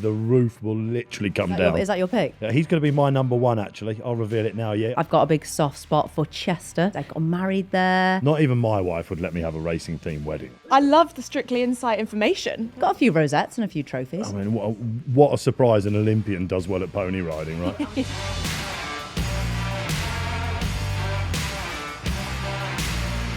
the roof will literally come down. Is that your pick? Yeah, he's going to be my number one, actually. I'll reveal it now, yeah. I've got a big soft spot for Chester. I got married there. Not even my wife would let me have a racing team wedding. I love the Strictly Insight information. Got a few rosettes and a few trophies. I mean, what a surprise an Olympian does well at pony riding, right?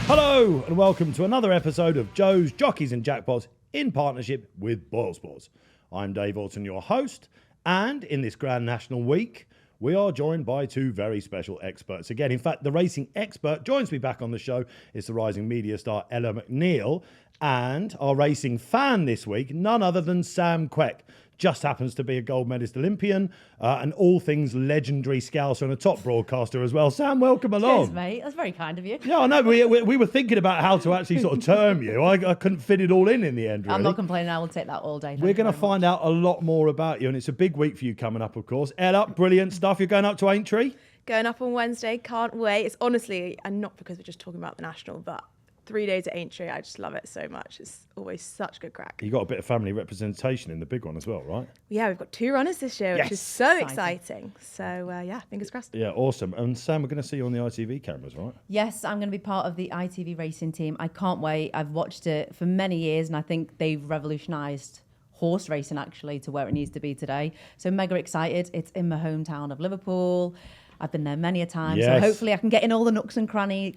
Hello and welcome to another episode of Joe's Jockeys and Jackpots in partnership with Boyle Sports. I'm Dave Orton, your host, and in this Grand National Week, we are joined by two very special experts. Again, in fact, the racing expert joins me back on the show. It's the rising media star Ella McNeil, and our racing fan this week, none other than Sam Quek. Just happens to be a gold medalist Olympian and all things legendary scouser and a top broadcaster as well. Sam, welcome along. Cheers, mate. That's very kind of you. Yeah, I know. We were thinking about how to actually sort of term you. I couldn't fit it all in the end, really. I'm not complaining. I will take that all day. We're going to find out a lot more about you, and it's a big week for you coming up, of course. Ella, brilliant stuff. You're going up to Aintree? Going up on Wednesday, can't wait. It's honestly, and not because we're just talking about the National, but 3 days at Aintree, I just love it so much. It's always such good crack. You got a bit of family representation in the big one as well, right? Yeah, we've got 2 runners this year, which is so exciting. So, yeah, fingers crossed. Yeah, awesome. And Sam, we're going to see you on the ITV cameras, right? Yes, I'm going to be part of the ITV racing team. I can't wait. I've watched it for many years, and I think they've revolutionised horse racing, actually, to where it needs to be today. So mega excited. It's in my hometown of Liverpool. I've been there many a time. Yes. So hopefully I can get in all the nooks and crannies?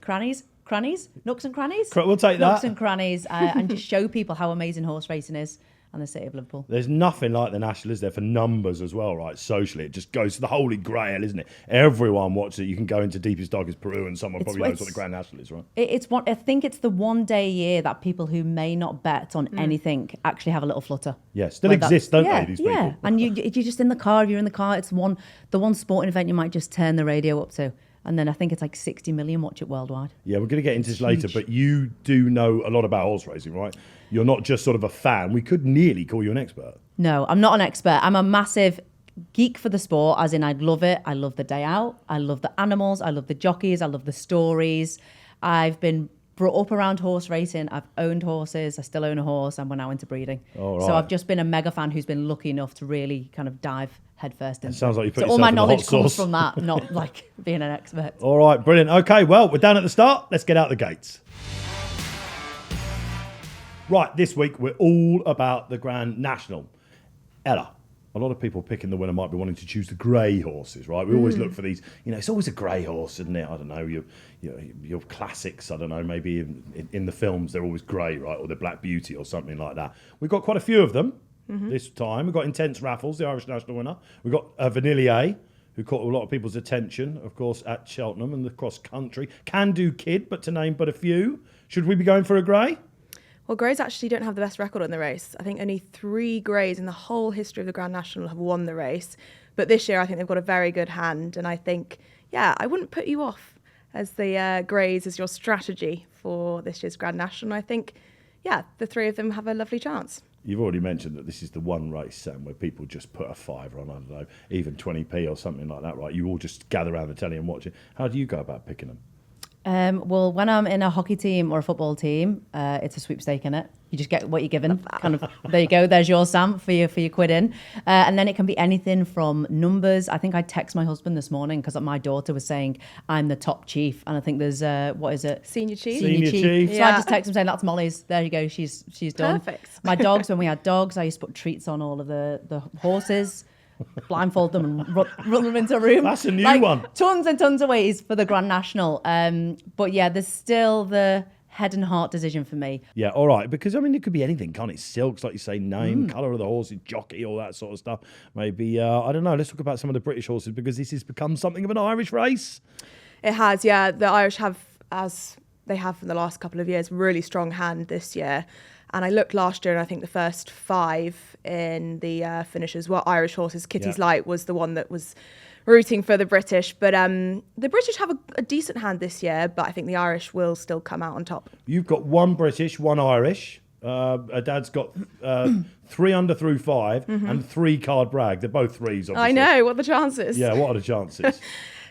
Nooks and crannies? We'll take that. Nooks and crannies and just show people how amazing horse racing is and the city of Liverpool. There's nothing like the National, is there, for numbers as well, right? Socially, it just goes to the holy grail, isn't it? Everyone watches it. You can go into deepest, darkest Peru and someone probably knows what the Grand National is, right? I think it's the one day a year that people who may not bet on anything actually have a little flutter. Yeah, still exists, don't they, these people? Yeah, and you're just in the car. If you're in the car, it's the one sporting event you might just turn the radio up to. And then I think it's like 60 million watch it worldwide. Yeah, we're going to get into this later, but you do know a lot about horse racing, right? You're not just sort of a fan. We could nearly call you an expert. No, I'm not an expert. I'm a massive geek for the sport, as in I love it. I love the day out. I love the animals. I love the jockeys. I love the stories. I've been brought up around horse racing. I've owned horses. I still own a horse, and we're now into breeding. All right. So I've just been a mega fan who's been lucky enough to really kind of dive headfirst into it. Sounds like you put so yourself all my in the knowledge hot comes sauce. from that, not like being an expert. All right, brilliant. Okay, well, we're down at the start. Let's get out the gates. Right, this week we're all about the Grand National. Ella, a lot of people picking the winner might be wanting to choose the grey horses, right? We always look for these, it's always a grey horse, isn't it? I don't know, your classics, I don't know, maybe in the films they're always grey, right? Or the Black Beauty or something like that. We've got quite a few of them this time. We've got Intense Raffles, the Irish National winner. We've got Vanillier, who caught a lot of people's attention, of course, at Cheltenham and the cross country. Can Do Kid, but to name but a few. Should we be going for a grey? Well, Greys actually don't have the best record on the race. I think only 3 Greys in the whole history of the Grand National have won the race. But this year, I think they've got a very good hand. And I think, I wouldn't put you off as the Greys as your strategy for this year's Grand National. I think, the 3 of them have a lovely chance. You've already mentioned that this is the one race, Sam, where people just put a fiver on, I don't know, even 20p or something like that, right? You all just gather around the telly and watch it. How do you go about picking them? Well, when I'm in a hockey team or a football team, it's a sweepstake, innit? You just get what you're given. Kind of, there you go. There's your Sam for your quid in. And then it can be anything from numbers. I think I text my husband this morning because my daughter was saying I'm the top chief, and I think there's what is it? Senior chief. Senior chief. So I just text him saying that's Molly's. There you go. She's done. Perfect. My dogs. When we had dogs, I used to put treats on all of the horses. Blindfold them and run them into a room. That's a new one. Tons and tons of ways for the Grand National. But there's still the head and heart decision for me. Yeah, all right. Because, it could be anything, can't it? Silks, like you say, name, colour of the horse, jockey, all that sort of stuff. Maybe, I don't know, let's talk about some of the British horses because this has become something of an Irish race. It has, yeah. The Irish have, as they have for the last couple of years, really strong hand this year. And I looked last year, and I think the first 5 in the finishers were Irish horses. Kitty's Light was the one that was rooting for the British. But the British have a decent hand this year, but I think the Irish will still come out on top. You've got 1 British, 1 Irish. Dad's got 3 under through 5 and 3 card brag. They're both 3s, obviously. I know. What are the chances? Yeah, what are the chances?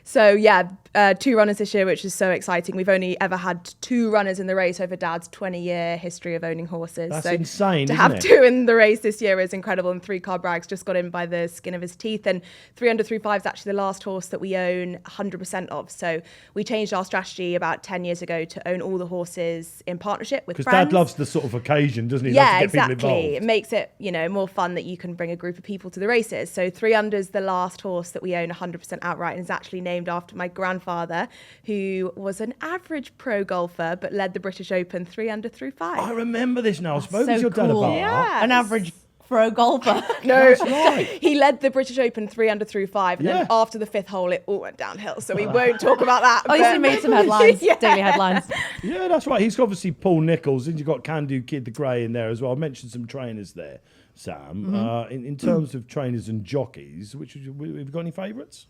So yeah, 2 runners this year, which is so exciting. We've only ever had 2 runners in the race over Dad's 20-year history of owning horses. That's so insane, to isn't have it? 2 in the race this year is incredible. And 3 Braggs just got in by the skin of his teeth. And 3 Under 3.5 is actually the last horse that we own 100% of. So we changed our strategy about 10 years ago to own all the horses in partnership with friends. Because Dad loves the sort of occasion, doesn't he? Yeah, Loves to get exactly. people It involved. makes it, more fun that you can bring a group of people to the races. So 3 Under's the last horse that we own 100% outright, and is actually named after my grandfather, who was an average pro golfer but led the British Open 3 Under through 5. I remember this now. I spoke to so your dad cool. about that. Yeah. An average pro golfer. No, That's right. he led the British Open 3 Under through 5, and then Yeah. after the 5th hole, it all went downhill. So we won't talk about that. Oh, he's made some headlines, Yeah. daily headlines. Yeah, that's right. He's obviously Paul Nicholls, and you've got Can Do Kid the Grey in there as well. I mentioned some trainers there, Sam. Mm-hmm. In terms of trainers and jockeys, have you got any favourites?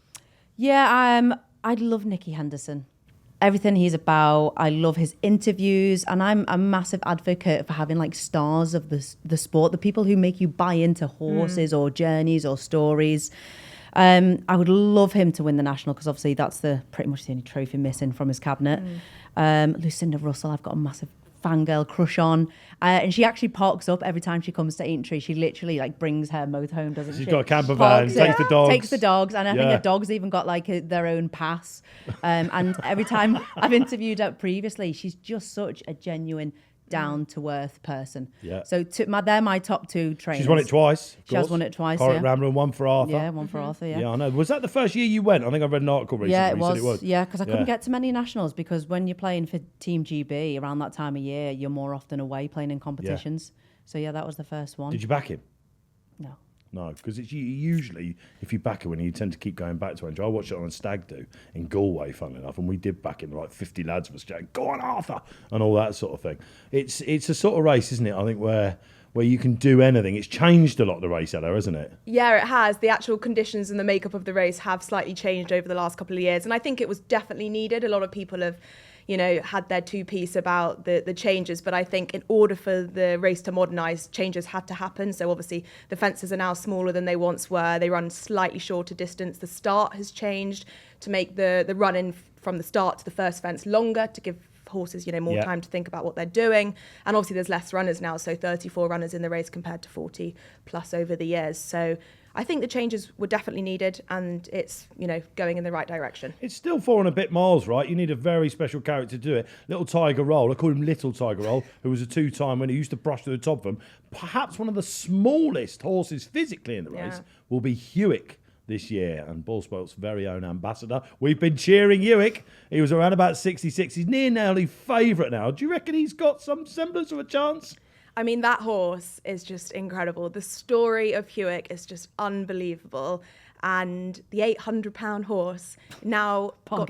Yeah, I love Nicky Henderson. Everything he's about, I love his interviews, and I'm a massive advocate for having like stars of the sport, the people who make you buy into horses or journeys or stories. I would love him to win the national, because obviously that's pretty much the only trophy missing from his cabinet. Lucinda Russell, I've got a massive fangirl crush on, and she actually parks up every time she comes to Aintree. She literally like brings her motorhome, doesn't she? She's got a camper van, Parks takes it, the dogs. takes the dogs, and I think Yeah. her dogs even got like their own pass. And every time I've interviewed her previously, she's just such a genuine, down-to-earth person. Yeah. So they're my top 2 trainers. She's won it twice. She has won it twice, Corrit yeah. Rambler and one for Arthur. Yeah, one for Arthur, Yeah, I know. Was that the first year you went? I think I read an article recently. Yeah, it where you said was. Yeah, because I couldn't Yeah. get to many nationals, because when you're playing for Team GB around that time of year, you're more often away playing in competitions. So yeah, that was the first one. Did you back him? No. No, because it's usually, if you back a winner, you tend to keep going back to Aintree. I watched it on Stag Do in Galway, funnily enough, and we did back him. Like 50 lads was saying, "Go on, Arthur," and all that sort of thing. It's a sort of race, isn't it? I think where you can do anything. It's changed a lot, the race, Ella, hasn't it? Yeah, it has. The actual conditions and the makeup of the race have slightly changed over the last couple of years. And I think it was definitely needed. A lot of people have, had their 2-piece about the changes. But I think in order for the race to modernise, changes had to happen. So obviously the fences are now smaller than they once were. They run slightly shorter distance. The start has changed to make the run-in from the start to the first fence longer, to give horses, more time to think about what they're doing. And obviously there's less runners now, so 34 runners in the race compared to 40 plus over the years. So I think the changes were definitely needed, and it's, going in the right direction. It's still 4 and a bit miles, right? You need a very special character to do it. Little Tiger Roll, I call him Little Tiger Roll, who was a 2-time winner, he used to brush through the top of them. Perhaps one of the smallest horses physically in the race will be Hewick this year, and Ballsport's very own ambassador. We've been cheering Hewick. He was around about 66. He's nearly favourite now. Do you reckon he's got some semblance of a chance? I mean, that horse is just incredible. The story of Hewick is just unbelievable. And the 800-pound horse now got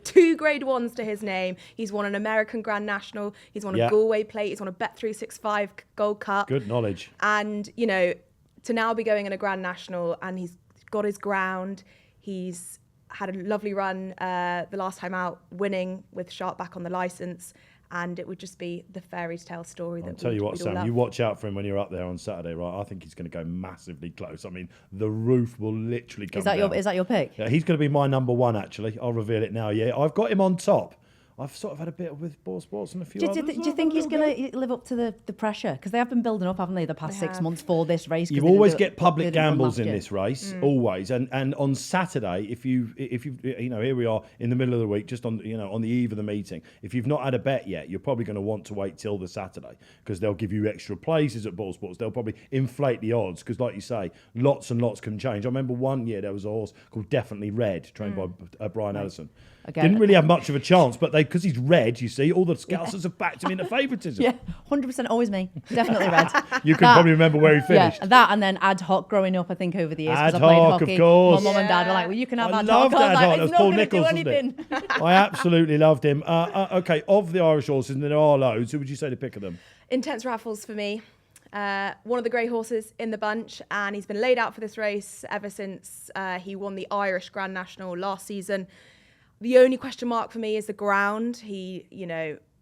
two Grade 1s to his name. He's won an American Grand National. He's won a Galway Plate. He's won a Bet365 Gold Cup. Good knowledge. And, to now be going in a Grand National, and he's got his ground. He's had a lovely run the last time out, winning with Sharp back on the licence. And it would just be the fairy tale story that I'll tell you what, we'd all Sam, love. you watch out for him when you're up there on Saturday, right? I think he's going to go massively close. I mean, the roof will literally come down. Is that your pick? Yeah, he's going to be my number 1, actually. I'll reveal it now, yeah. I've got him on top. I've sort of had a bit with Ballsports and a few others. Do you think he's going to live up to the pressure? Because they have been building up, haven't they, the past 6 months for this race? You always get public gambles in this race, always. And on Saturday, if you here we are in the middle of the week, just on on the eve of the meeting. If you've not had a bet yet, you're probably going to want to wait till the Saturday, because they'll give you extra places at Ballsports. They'll probably inflate the odds, because like you say, lots and lots can change. I remember one year there was a horse called Definitely Red, trained by Brian Ellison. Again. Didn't really have much of a chance, but because he's red, you see, all the Scousers have backed him into favouritism. Yeah, 100% always me. Definitely red. You can probably remember where he finished. Yeah, that and then ad hoc growing up, I think, over the years. Ad Because I played hoc, hockey. of course. My mum and dad were like, well, you can have I ad hoc. loved I was ad like, hoc. That was it's not Paul going to do Nicholls, wasn't it? anything. I absolutely loved him. Okay, of the Irish horses, and there are loads, who would you say to pick of them? Intense Raffles for me. One of the grey horses in the bunch, and he's been laid out for this race ever since he won the Irish Grand National last season. The only question mark for me is the ground. He,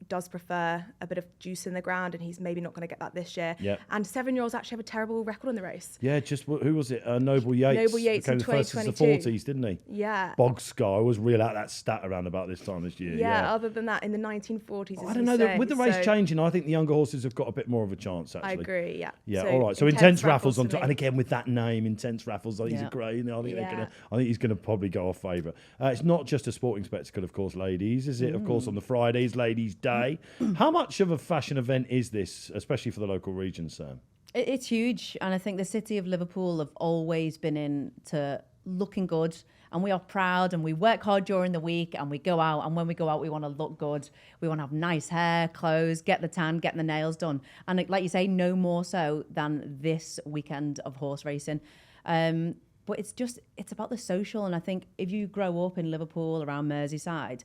does prefer a bit of juice in the ground, and he's maybe not going to get that this year. Yep. And 7-year-olds actually have a terrible record in the race. Yeah, just who was it? Noble Yates. Noble Yates became in the first since the 2022. 40s, didn't he? Yeah. Bog Sky. I always reel out that stat around about this time this year. Yeah, other than that, in the 1940s, I don't know. With the race changing, I think the younger horses have got a bit more of a chance, actually. I agree, yeah. Yeah, all right. So Intense Raffles on top. And again, with that name, Intense Raffles, I think he's a great. I think he's going to probably go off favourite. It's not just a sporting spectacle, of course, ladies, is it? Of course, on the Fridays, Ladies' Day. How much of a fashion event is this, especially for the local region, Sam? It's huge. And I think the city of Liverpool have always been into looking good. And we are proud and we work hard during the week and we go out. And when we go out, we want to look good. We want to have nice hair, clothes, get the tan, get the nails done. And like you say, no more so than this weekend of horse racing. But it's about the social. And I think if you grow up in Liverpool around Merseyside,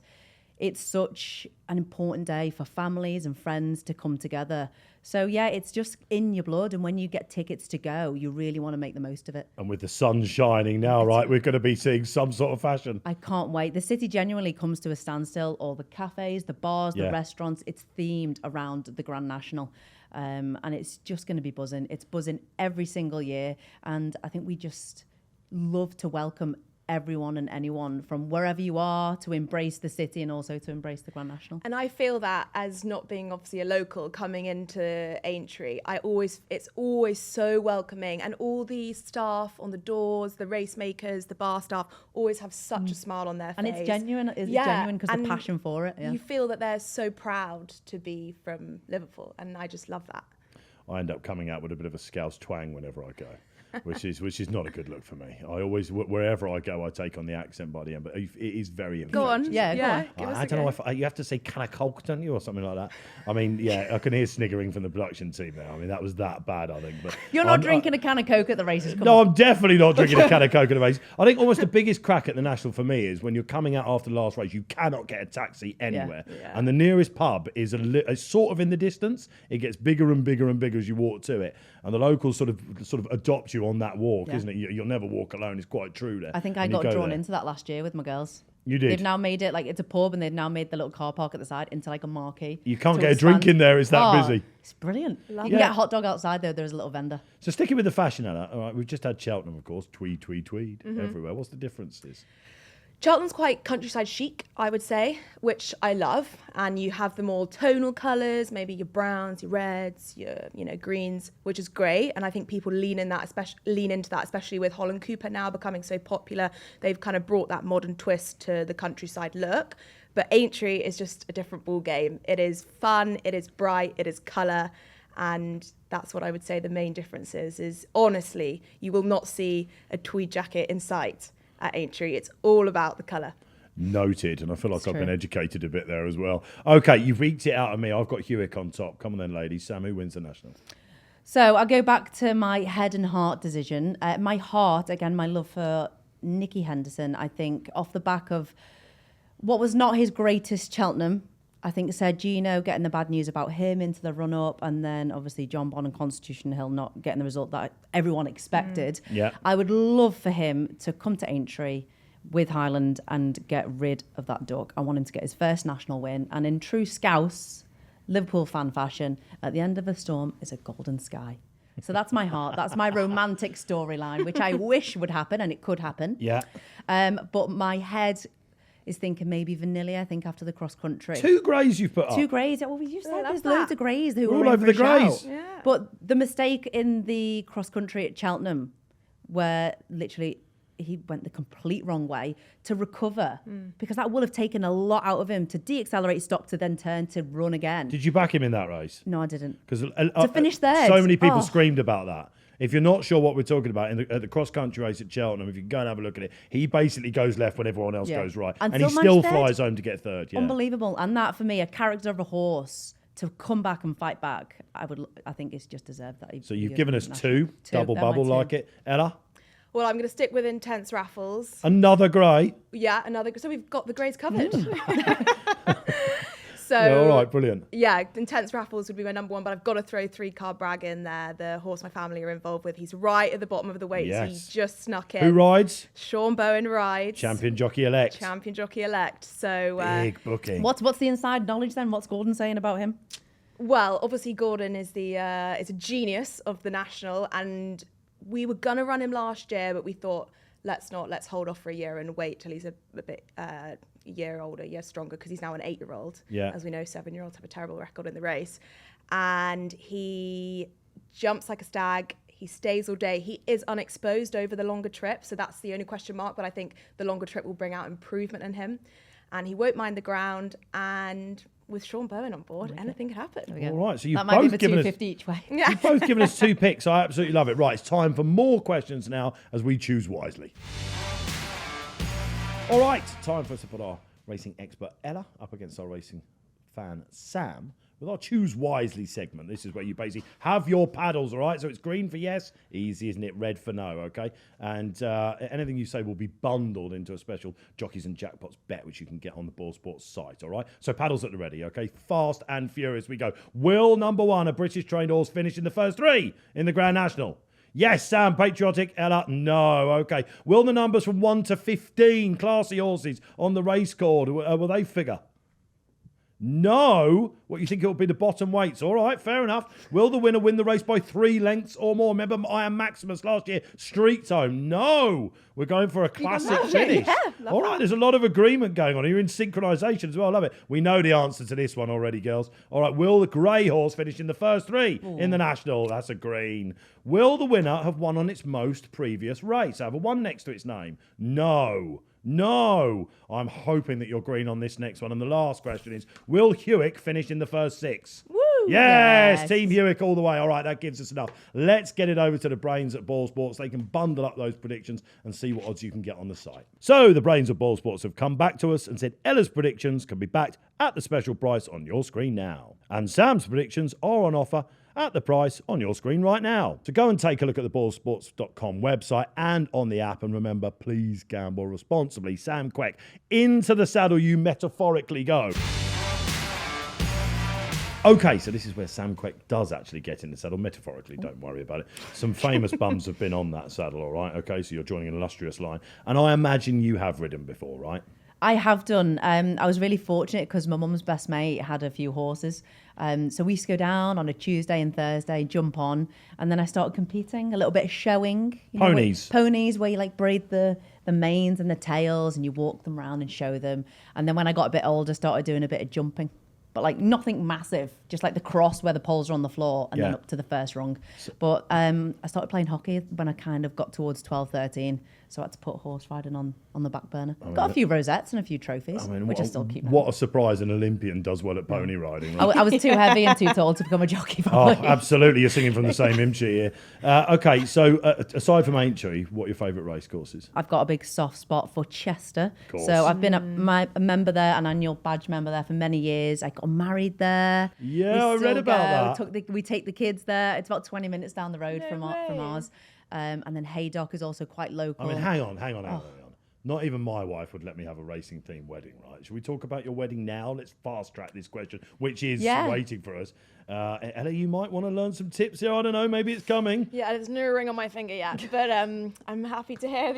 it's such an important day for families and friends to come together. So, yeah, it's just in your blood. And when you get tickets to go, you really want to make the most of it. And with the sun shining now, right, we're going to be seeing some sort of fashion. I can't wait. The city genuinely comes to a standstill. All the cafes, the bars, the restaurants, it's themed around the Grand National. And it's just going to be buzzing. It's buzzing every single year. And I think we just love to welcome everyone and anyone from wherever you are to embrace the city and also to embrace the Grand National. And I feel that as not being obviously a local coming into Aintree, it's always so welcoming, and all the staff on the doors, the race makers, the bar staff always have such a smile on their face. And it's genuine. It's genuine because the passion for it. Yeah. You feel that they're so proud to be from Liverpool, and I just love that. I end up coming out with a bit of a Scouse twang whenever I go. which is not a good look for me. I always, wherever I go, I take on the accent by the end, but it is very infectious. Go on. Yeah. I don't know if you have to say "can I coke," don't you, or something like that. I mean, yeah, I can hear sniggering from the production team now. I mean, that was that bad, I think. But you're not drinking a can of Coke at the races. I'm definitely not drinking a can of Coke at the race. I think almost the biggest crack at the National for me is when you're coming out after the last race, you cannot get a taxi anywhere, and the nearest pub is it's sort of in the distance. It gets bigger and bigger and bigger as you walk to it, and the locals sort of adopt you on that walk, isn't it? You'll never walk alone. It's quite true there. I think I got drawn into that last year with my girls. You did. They've now made it like it's a pub, and they've now made the little car park at the side into like a marquee. You can't get a drink in there. It's that busy. It's brilliant. You can get a hot dog outside though. There's a little vendor. So sticking with the fashion, Ella. All right, we've just had Cheltenham, of course. Tweed everywhere. What's the differences? Cheltenham's quite countryside chic, I would say, which I love. And you have them all tonal colours, maybe your browns, your reds, your greens, which is great. And I think people lean into that, especially with Holland Cooper now becoming so popular. They've kind of brought that modern twist to the countryside look. But Aintree is just a different ball game. It is fun, it is bright, it is colour. And that's what I would say the main difference is honestly, you will not see a tweed jacket in sight at Aintree. It's all about the colour. Noted, and I feel like I've been educated a bit there as well. Okay, you've eked it out of me. I've got Hewick on top. Come on then, ladies. Sam, who wins the National? So I'll go back to my head and heart decision. My heart, again, my love for Nicky Henderson, I think, off the back of what was not his greatest Cheltenham. I think Sergino getting the bad news about him into the run-up, and then obviously John Bonn and Constitution Hill not getting the result that everyone expected. Yeah. I would love for him to come to Aintree with Highland and get rid of that duck. I want him to get his first national win. And in true Scouse, Liverpool fan fashion, at the end of a storm is a golden sky. So that's my heart. That's my romantic storyline, which I wish would happen, and it could happen. Yeah. But my head is thinking maybe Vanilla, I think, after the cross country. 2 greys you've put up. 2 greys. Well, you said there's that. loads of greys who We're are all over the greys. Yeah. But the mistake in the cross country at Cheltenham, where literally he went the complete wrong way to recover, because that will have taken a lot out of him to de-accelerate, stop, to then turn to run again. Did you back him in that race? No, I didn't. Because to finish third. So many people screamed about that. If you're not sure what we're talking about, at the cross-country race at Cheltenham, if you can go and have a look at it, he basically goes left when everyone else goes right. And he still flies home to get third. Yeah. Unbelievable. And that, for me, a character of a horse, to come back and fight back, I think it's just deserved that. So you've given us 2, double bubble like it. Ella? Well, I'm going to stick with Intense Raffles. Another grey. Yeah, another. So we've got the greys covered. So, yeah, all right, brilliant. Yeah, Intense Raffles would be my number one, but I've got to throw 3-Card Brag in there. The horse my family are involved with. He's right at the bottom of the weights. Yes. He just snuck in. Who rides? Sean Bowen rides. Champion jockey elect. Champion jockey elect. So Big booking. What's the inside knowledge then? What's Gordon saying about him? Well, obviously Gordon is is a genius of the national, and we were gonna run him last year, but we thought let's hold off for a year and wait till he's a bit year older, year stronger, because he's now an 8-year-old. Yeah. As we know, 7-year-olds have a terrible record in the race, and he jumps like a stag. He stays all day. He is unexposed over the longer trip, so that's the only question mark. But I think the longer trip will bring out improvement in him, and he won't mind the ground. And with Sean Bowen on board, anything could happen. All right, so you've That might be both for given us 250 each way. you've both given us 2 picks. I absolutely love it. Right, it's time for more questions now as we choose wisely. All right, time for us to put our racing expert Ella up against our racing fan Sam with our Choose Wisely segment. This is where you basically have your paddles, all right? So it's green for yes, easy, isn't it? Red for no, okay? And anything you say will be bundled into a special Jockeys and Jackpots bet, which you can get on the Ball Sports site, all right? So paddles at the ready, okay? Fast and furious we go. Will number 1, a British trained horse, finish in the first 3 in the Grand National? Yes, Sam, patriotic. Ella, no. Okay. Will the numbers from 1 to 15 classy horses on the race card, will they figure? No. What, you think it'll be the bottom weights? All right, fair enough. Will the winner win the race by 3 lengths or more? Remember I Am Maximus last year, street home. No. We're going for a classic finish. Yeah, all right, there's a lot of agreement going on. You're in synchronisation as well. I love it. We know the answer to this one already, girls. All right, will the grey horse finish in the first 3 in the National? That's a green. Will the winner have won on its most previous race? Have a 1 next to its name? No. No. I'm hoping that you're green on this next one. And the last question is, will Hewick finish in the first 6? Woo! Yes, Team Hewick all the way. All right, that gives us enough. Let's get it over to the brains at Ball Sports. They can bundle up those predictions and see what odds you can get on the site. So the brains of Ball Sports have come back to us and said Ella's predictions can be backed at the special price on your screen now. And Sam's predictions are on offer at the price on your screen right now. So go and take a look at the ballsports.com website and on the app. And remember, please gamble responsibly. Sam Quek, into the saddle you metaphorically go. Okay, so this is where Sam Quek does actually get in the saddle, metaphorically, don't worry about it. Some famous bums have been on that saddle, all right? Okay, so you're joining an illustrious line. And I imagine you have ridden before, right? I have done. I was really fortunate because my mum's best mate had a few horses. So we used to go down on a Tuesday and Thursday, jump on, and then I started competing, a little bit of showing. Ponies. Ponies, where you like braid the manes and the tails and you walk them around and show them. And then when I got a bit older, started doing a bit of jumping. But like nothing massive, just like the cross where the poles are on the floor and then up to the first rung. But I started playing hockey when I kind of got towards 12, 13. So I had to put horse riding on the back burner. Got a few rosettes and a few trophies, which I still keep now. What a surprise an Olympian does well at pony riding. Right? I was too heavy and too tall to become a jockey. Oh, absolutely. You're singing from the same hymn sheet here. Okay, so aside from Aintree, what are your favourite race courses? I've got a big soft spot for Chester. So I've been a member there, an annual badge member there for many years. I got married there. Yeah, I read about that. We take the kids there. It's about 20 minutes down the road from ours. And then Haydock is also quite local. I mean, hang on. Not even my wife would let me have a racing themed wedding, right? Should we talk about your wedding now? Let's fast track this question, which is waiting for us. Ella, you might want to learn some tips here. I don't know. Maybe it's coming. Yeah, there's no ring on my finger yet, but I'm happy to hear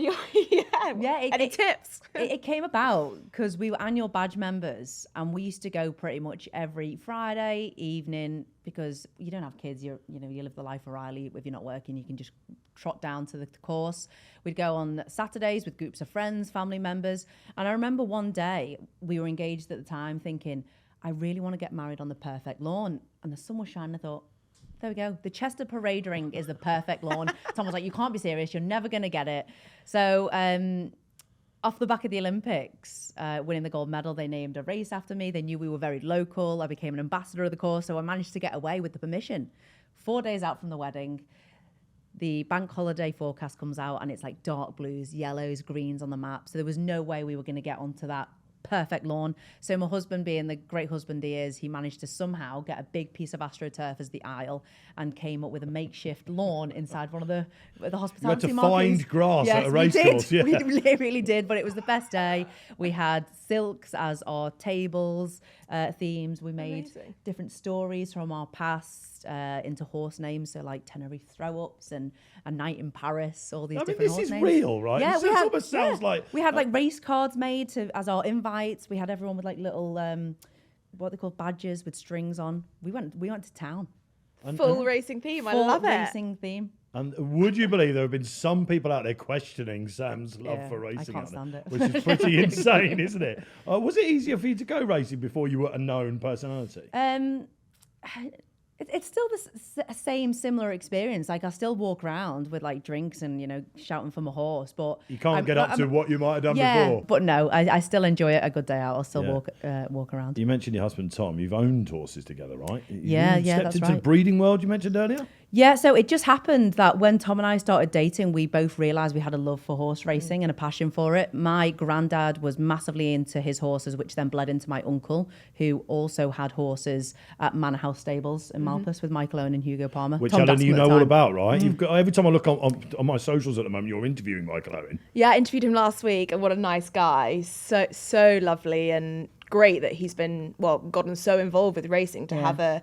any tips. It came about because we were annual badge members and we used to go pretty much every Friday evening because you don't have kids. You live the life of Riley. If you're not working, you can just trot down to the course. We'd go on Saturdays with groups of friends, family members. And I remember one day we were engaged at the time thinking, I really want to get married on the perfect lawn. And the sun was shining. I thought, there we go. The Chester Parade Ring is the perfect lawn. Tom was like, you can't be serious. You're never going to get it. So off the back of the Olympics, winning the gold medal, they named a race after me. They knew we were very local. I became an ambassador of the course. So I managed to get away with the permission. 4 days out from the wedding, the bank holiday forecast comes out and it's like dark blues, yellows, greens on the map. So there was no way we were going to get onto that perfect lawn. So my husband, being the great husband he is, he managed to somehow get a big piece of AstroTurf as the aisle and came up with a makeshift lawn inside one of the hospitality you had to marquees. find grass Yes, at a race we did. course. Yeah. We really did, but it was the best day. We had silks as our tables themes. We made different stories from our past into horse names, so like Tenerife throw-ups and A Night in Paris, all these different horse names. This is real, right? Yeah, It almost sounds like... We had like race cards made as our invites. We had everyone with like little, what they call badges with strings on. We went to town. Full racing theme. I Full love it. racing theme. And would you believe there have been some people out there questioning Sam's love for racing? I can't stand it. Which is pretty insane, isn't it? Was it easier for you to go racing before you were a known personality? It's still the same similar experience. Like I still walk around with like drinks and, you know, shouting for my horse, but you can't get up to what you might have done before. But no, I still enjoy it. A good day out. I'll still walk around. You mentioned your husband Tom. You've owned horses together, right? Yeah, stepped that's into right. the breeding world you mentioned earlier. Yeah, so it just happened that when Tom and I started dating, we both realised we had a love for horse racing and a passion for it. My granddad was massively into his horses, which then bled into my uncle, who also had horses at Manor House Stables in Malpas with Michael Owen and Hugo Palmer. Which, Tom Ellen, Dascom you at the know all time. about, right? You've got, every time I look on my socials at the moment, you're interviewing Michael Owen. Yeah, I interviewed him last week, and what a nice guy. So lovely and great that he's been, gotten so involved with racing to have a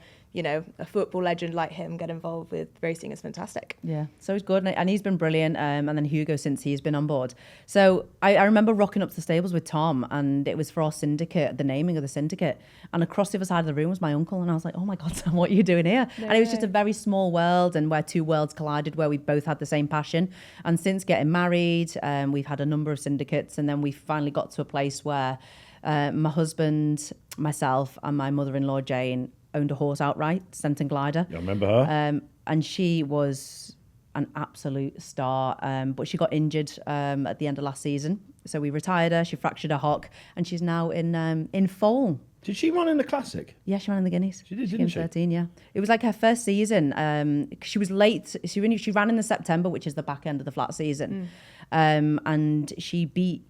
football legend like him get involved with racing is fantastic. Yeah, so he's good, and he's been brilliant. And then Hugo, since he's been on board. So I remember rocking up to the stables with Tom, and it was for our syndicate, the naming of the syndicate. And across the other side of the room was my uncle, and I was like, oh my God, Tom, what are you doing here? No. And it was just a very small world, and where two worlds collided, where we both had the same passion. And since getting married, we've had a number of syndicates, and then we finally got to a place where my husband, myself, and my mother-in-law, Jane, owned a horse outright, Stenton Glider. I remember her. And she was an absolute star, but she got injured at the end of last season. So we retired her, she fractured her hock, and she's now in foal. Did she run in the Classic? Yeah, she ran in the Guineas. She did, didn't she? 13, yeah. It was like her first season. She was late. She ran in the September, which is the back end of the flat season. And she beat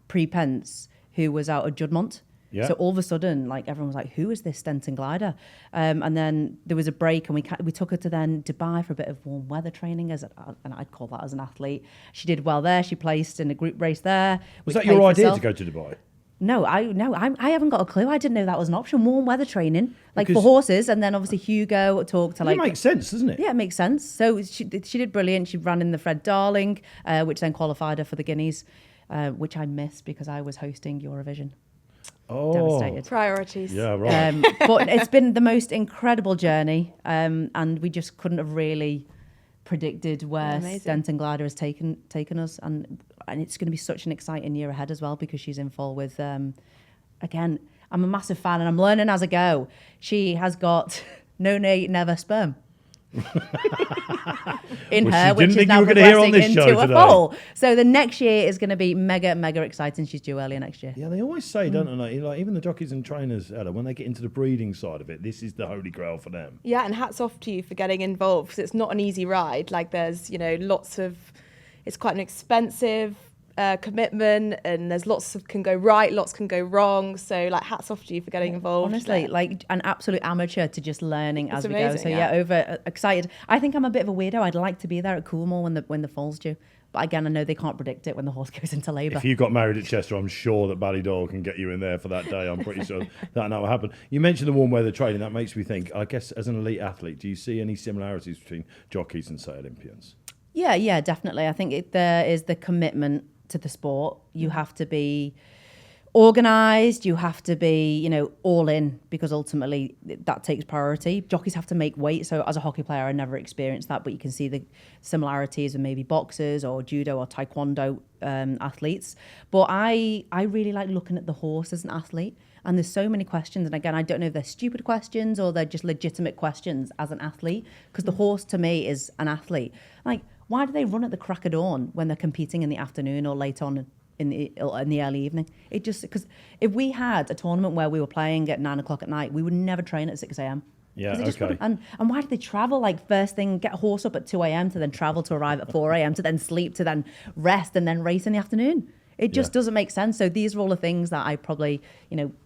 Prepence, who was out of Juddmonte. Yeah. So all of a sudden, like everyone was like, "Who is this Stenton Glider?" And then there was a break, and we took her to then Dubai for a bit of warm weather training and I'd call that as an athlete. She did well there. She placed in a group race there. Was that your idea to go to Dubai? No, I haven't got a clue. I didn't know that was an option. Warm weather training, like for horses, and then obviously Hugo talked to like. It makes sense, doesn't it? Yeah, it makes sense. So she did brilliant. She ran in the Fred Darling, which then qualified her for the Guineas, which I missed because I was hosting Eurovision. Oh, devastated. Priorities. Yeah, right. But it's been the most incredible journey, and we just couldn't have really predicted where Stenton Glider has taken us, and it's going to be such an exciting year ahead as well because she's in full with. Again, I'm a massive fan, and I'm learning as I go. She has got no never sperm. in which her, which is now progressing into a foal. So the next year is going to be mega exciting. She's due earlier next year. Yeah, they always say, don't they? Like even the jockeys and trainers, Ella, when they get into the breeding side of it, this is the holy grail for them. Yeah, and hats off to you for getting involved because it's not an easy ride. Like there's it's quite an expensive commitment, and there's lots can go right, lots can go wrong. So like hats off to you for getting involved. Honestly, like an absolute amateur to just learning as we go. So yeah, over excited. I think I'm a bit of a weirdo. I'd like to be there at Coolmore when the foal's due. But again, I know they can't predict it when the horse goes into labour. If you got married at Chester, I'm sure that Ballydoyle can get you in there for that day. I'm pretty sure that will happen. You mentioned the warm weather training. That makes me think, I guess, as an elite athlete, do you see any similarities between jockeys and, say, Olympians? Yeah, definitely. I think there is the commitment to the sport. You have to be organised, you have to be, all in, because ultimately that takes priority. Jockeys have to make weight. So as a hockey player, I never experienced that, but you can see the similarities with maybe boxers or judo or taekwondo athletes. But I really like looking at the horse as an athlete. And there's so many questions. And again, I don't know if they're stupid questions or they're just legitimate questions as an athlete, because the horse to me is an athlete. Like, why do they run at the crack of dawn when they're competing in the afternoon or late on in the early evening? It just, because if we had a tournament where we were playing at 9 o'clock at night, we would never train at 6 a.m. Yeah, okay. And why do they travel like first thing, get a horse up at 2 a.m. to then travel to arrive at 4 a.m. to then sleep, to then rest and then race in the afternoon? It just doesn't make sense. So these are all the things that I probably,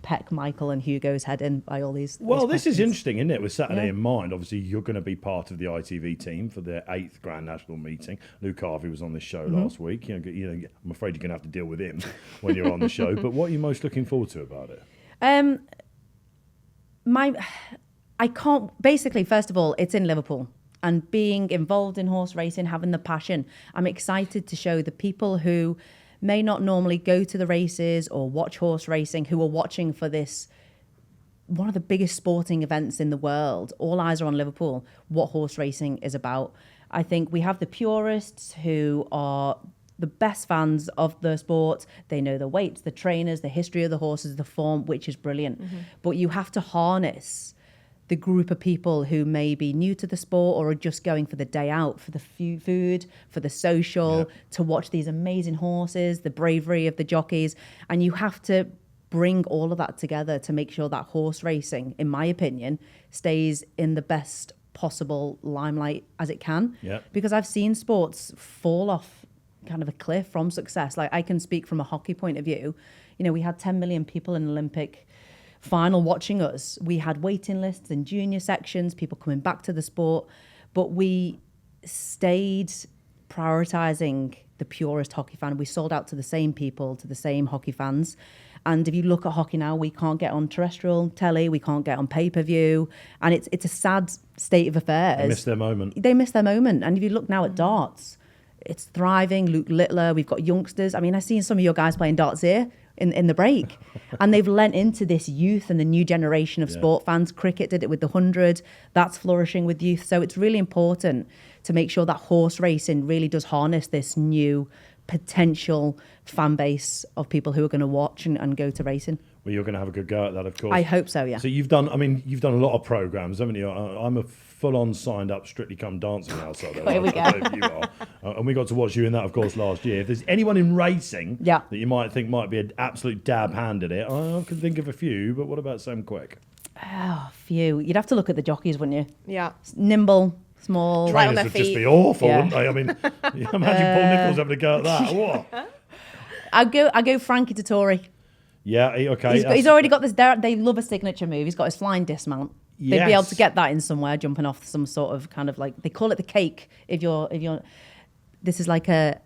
peck Michael and Hugo's head in by all these. Well, these this is interesting, isn't it? With Saturday Yeah. in mind, obviously you're going to be part of the ITV team for the 8th Grand National meeting. Luke Harvey was on this show last week. I'm afraid you're going to have to deal with him when you're on the show. But what are you most looking forward to about it? I can't. Basically, first of all, it's in Liverpool. And being involved in horse racing, having the passion, I'm excited to show the people who may not normally go to the races or watch horse racing, who are watching for this, one of the biggest sporting events in the world. All eyes are on Liverpool, what horse racing is about. I think we have the purists who are the best fans of the sport. They know the weights, the trainers, the history of the horses, the form, which is brilliant. But you have to harness the group of people who may be new to the sport or are just going for the day out, for the food, for the social, to watch these amazing horses, the bravery of the jockeys. And you have to bring all of that together to make sure that horse racing, in my opinion, stays in the best possible limelight as it can. Because I've seen sports fall off kind of a cliff from success. Like, I can speak from a hockey point of view. We had 10 million people in an Olympic final watching us. We had waiting lists in junior sections, people coming back to the sport, but we stayed prioritizing the purest hockey fan. We sold out to the same people, to the same hockey fans. And if you look at hockey now, we can't get on terrestrial telly, we can't get on pay-per-view, and it's a sad state of affairs. They missed their moment. They missed their moment. And if you look now at darts, it's thriving. Luke Littler, we've got youngsters. I mean, I've seen some of your guys playing darts here in the break. And they've lent into this youth and the new generation of sport fans. Cricket did it with the 100. That's flourishing with youth. So it's really important to make sure that horse racing really does harness this new potential fan base of people who are going to watch and go to racing. Well, you're going to have a good go at that, of course. I hope so, yeah. So you've done a lot of programmes, haven't you? I'm a full-on signed up Strictly Come Dancing now, so Here we go. you are. And we got to watch you in that, of course, last year. If there's anyone in racing that you might think might be an absolute dab hand at it, I can think of a few, but what about Sam Quek? Oh, few. You'd have to look at the jockeys, wouldn't you? Yeah. Nimble, small. Right on Trainers their would just feet. be awful, Yeah. wouldn't they? I mean, imagine Paul Nichols having a go at that. What? I go Frankie Dettori. Yeah, okay. He's already got this. They love a signature move. He's got his flying dismount. They'd be able to get that in somewhere, jumping off some sort of kind of like, they call it the cake. If you're, this is like a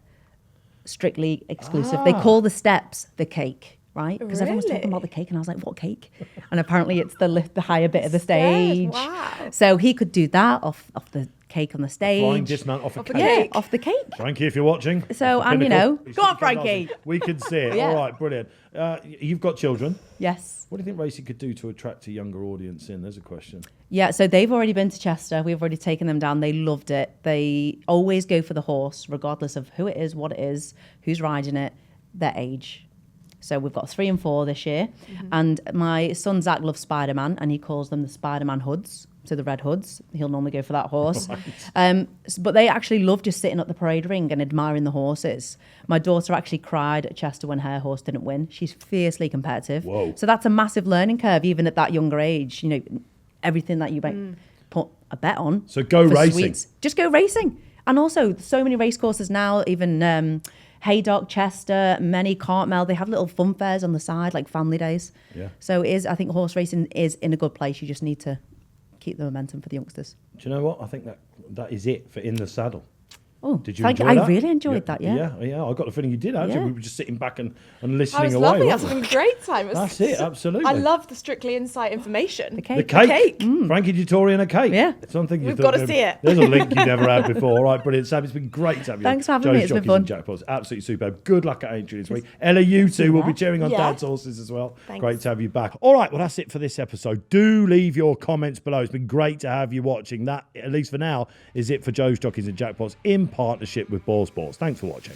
Strictly exclusive. They call the steps the cake, right? Because everyone's talking about the cake, and I was like, what cake? And apparently it's the higher bit of the stage. Wow. So he could do that off the cake on the stage. Flying dismount off a cake. Yeah, off the cake. Frankie, if you're watching. So, and go on, Frankie. We can see it. Yeah. All right, brilliant. You've got children. Yes. What do you think racing could do to attract a younger audience in? There's a question. Yeah, so they've already been to Chester. We've already taken them down. They loved it. They always go for the horse, regardless of who it is, what it is, who's riding it, their age. So we've got 3 and 4 this year. And my son Zach loves Spider-Man, and he calls them the Spider-Man hoods. So the red hoods. He'll normally go for that horse. But they actually love just sitting at the parade ring and admiring the horses. My daughter actually cried at Chester when her horse didn't win. She's fiercely competitive. Whoa. So that's a massive learning curve, even at that younger age. Everything that you might put a bet on. So go for racing. Sweets. Just go racing. And also, so many race courses now, even Haydock, Chester, many Cartmel, they have little fun fairs on the side, like family days. Yeah. So I think horse racing is in a good place. You just need to keep the momentum for the youngsters. Do you know what? I think that is it for In the Saddle. Oh, Did you thank enjoy you. that? I really enjoyed that, yeah. Yeah. I got the feeling you did, actually. Yeah. We were just sitting back and I listening was away. lovely. I was weren't we? having a great time. It was That's it, absolutely. I love the Strictly Insight information. The cake. The cake. cake. Frankie Dettori and a cake. Yeah. Something We've got to see it. There's a link you've never had before. All right, brilliant. Sam, it's been great to have you. Thanks for having Joe's me. It's been Jockeys and fun. Jackpots. Absolutely superb. Good luck at Aintree this week. Ella, you two will be cheering on Yeah. Dad's horses as well. Thanks. Great to have you back. All right, well, that's it for this episode. Do leave your comments below. It's been great to have you watching. That, at least for now, is it for Joe's Jockeys and Jackpots in partnership with Ball Sports. Thanks for watching.